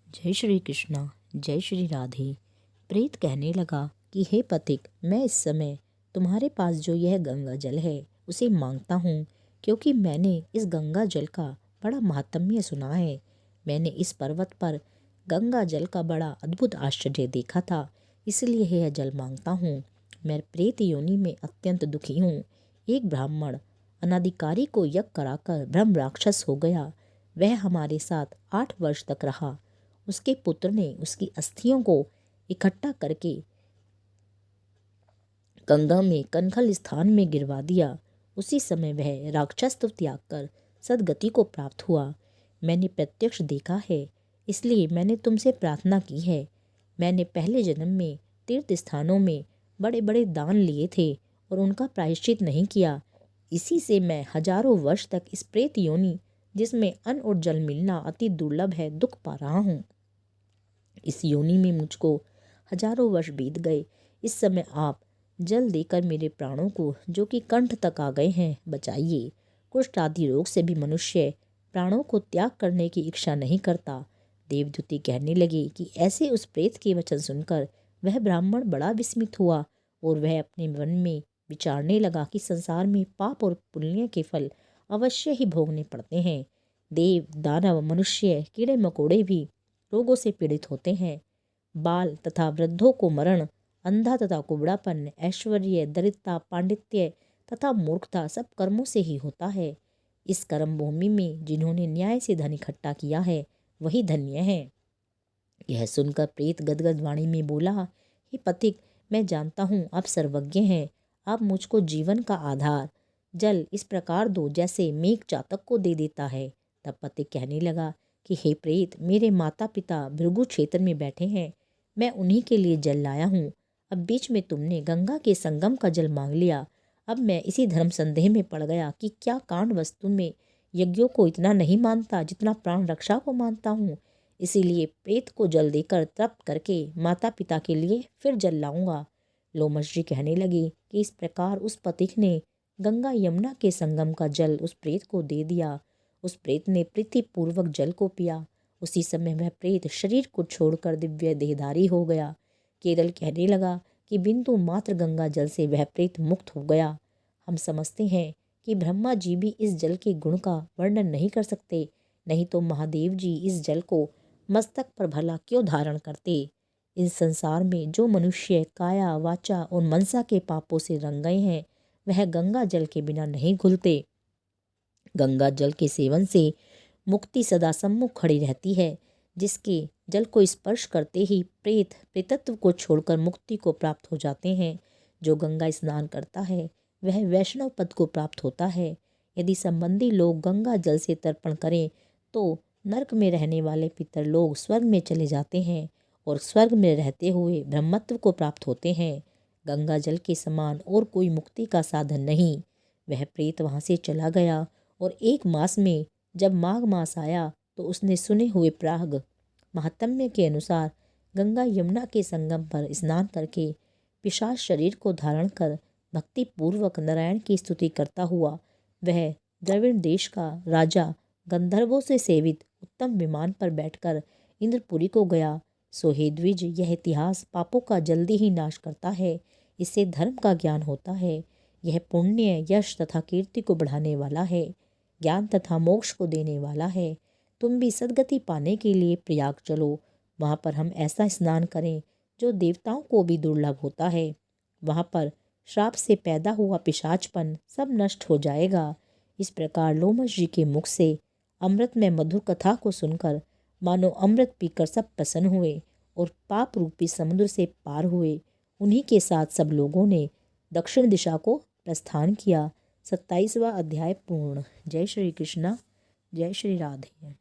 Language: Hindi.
जय श्री कृष्णा। जय श्री राधे। प्रेत कहने लगा कि हे पथिक, मैं इस समय तुम्हारे पास जो यह गंगा जल है उसे मांगता हूँ, क्योंकि मैंने इस गंगा जल का बड़ा महात्म्य सुना है। मैंने इस पर्वत पर गंगा जल का बड़ा अद्भुत आश्चर्य देखा था, इसलिए यह जल मांगता हूँ। मैं प्रेत योनि में अत्यंत दुखी हूँ। एक ब्राह्मण अनाधिकारी को यज्ञ कराकर ब्रह्म राक्षस हो गया। वह हमारे साथ 8 वर्ष तक रहा। उसके पुत्र ने उसकी अस्थियों को इकट्ठा करके गंगा में कनखल स्थान में गिरवा दिया। उसी समय वह राक्षसत्व त्याग कर सदगति को प्राप्त हुआ। मैंने प्रत्यक्ष देखा है, इसलिए मैंने तुमसे प्रार्थना की है। मैंने पहले जन्म में तीर्थ स्थानों में बड़े बड़े दान लिए थे और उनका प्रायश्चित नहीं किया। इसी से मैं हजारों वर्ष तक इस प्रेत योनि, जिसमें अन्न और जल मिलना अति दुर्लभ है, दुख पा रहा हूँ। इस योनि में मुझको हजारों वर्ष बीत गए। इस समय आप जल देकर मेरे प्राणों को, जो कि कंठ तक आ गए हैं, बचाइए। कुष्ठ आदि रोग से भी मनुष्य प्राणों को त्याग करने की इच्छा नहीं करता। देवदूती कहने लगे कि ऐसे उस प्रेत के वचन सुनकर वह ब्राह्मण बड़ा विस्मित हुआ और वह अपने मन में विचारने लगा कि संसार में पाप और पुण्य के फल अवश्य ही भोगने पड़ते हैं। देव, दानव, मनुष्य, कीड़े मकोड़े भी रोगों से पीड़ित होते हैं। बाल तथा वृद्धों को मरण, अंधा तथा कुबड़ापन, ऐश्वर्य, दरिद्रता, पांडित्य तथा मूर्खता सब कर्मों से ही होता है। इस कर्म भूमि में जिन्होंने न्याय से धन इकट्ठा किया है वही धन्य है। यह सुनकर प्रेत गदगद वाणी में बोला, हे पथिक, मैं जानता हूँ आप सर्वज्ञ हैं। आप मुझको जीवन का आधार जल इस प्रकार दो जैसे मेघ चातक को दे देता है। तब पथिक कहने लगा कि हे प्रेत, मेरे माता पिता भृगु क्षेत्र में बैठे हैं। मैं उन्हीं के लिए जल लाया हूँ। अब बीच में तुमने गंगा के संगम का जल मांग लिया। अब मैं इसी धर्म संदेह में पड़ गया कि क्या कांड वस्तु में यज्ञों को इतना नहीं मानता जितना प्राण रक्षा को मानता हूँ। इसीलिए प्रेत को जल देकर तृप्त करके माता पिता के लिए फिर जल लाऊंगा। लोमश जी कहने लगे कि इस प्रकार उस पथिक ने गंगा यमुना के संगम का जल उस प्रेत को दे दिया। उस प्रेत ने प्रीतिपूर्वक जल को पिया। उसी समय वह प्रेत शरीर को छोड़कर दिव्य देहधारी हो गया। केरल कहने लगा कि बिंदु मात्र गंगा जल से वह प्रेत मुक्त हो गया। हम समझते हैं कि ब्रह्मा जी भी इस जल के गुण का वर्णन नहीं कर सकते, नहीं तो महादेव जी इस जल को मस्तक पर भला क्यों धारण करते। इस संसार में जो मनुष्य काया, वाचा और मनसा के पापों से रंग गए हैं, वह गंगा जल के बिना नहीं घुलते। गंगा जल के सेवन से मुक्ति सदा सम्मुख खड़ी रहती है। जिसके जल को स्पर्श करते ही प्रेत प्रेतत्व को छोड़कर मुक्ति को प्राप्त हो जाते हैं। जो गंगा स्नान करता है वह वैष्णव पद को प्राप्त होता है। यदि संबंधी लोग गंगा जल से तर्पण करें तो नरक में रहने वाले पितर लोग स्वर्ग में चले जाते हैं और स्वर्ग में रहते हुए ब्रह्मत्व को प्राप्त होते हैं। गंगा जल के समान और कोई मुक्ति का साधन नहीं। वह प्रेत वहाँ से चला गया और 1 मास में जब माघ मास आया तो उसने सुने हुए प्राग महात्म्य के अनुसार गंगा यमुना के संगम पर स्नान करके पिशाच शरीर को धारण कर भक्ति पूर्वक नारायण की स्तुति करता हुआ वह द्रविड़ देश का राजा गंधर्वों से सेवित उत्तम विमान पर बैठकर इंद्रपुरी को गया। सो हे द्विज, यह इतिहास पापों का जल्दी ही नाश करता है। इससे धर्म का ज्ञान होता है। यह पुण्य, यश तथा कीर्ति को बढ़ाने वाला है, ज्ञान तथा मोक्ष को देने वाला है। तुम भी सद्गति पाने के लिए प्रयाग चलो। वहाँ पर हम ऐसा स्नान करें जो देवताओं को भी दुर्लभ होता है। वहाँ पर श्राप से पैदा हुआ पिशाचपन सब नष्ट हो जाएगा। इस प्रकार लोमश जी के मुख से अमृत में मधुर कथा को सुनकर मानो अमृत पीकर सब प्रसन्न हुए और पाप रूपी समुद्र से पार हुए। उन्हीं के साथ सब लोगों ने दक्षिण दिशा को प्रस्थान किया। 27वां अध्याय पूर्ण। जय श्री कृष्णा। जय श्री राधे।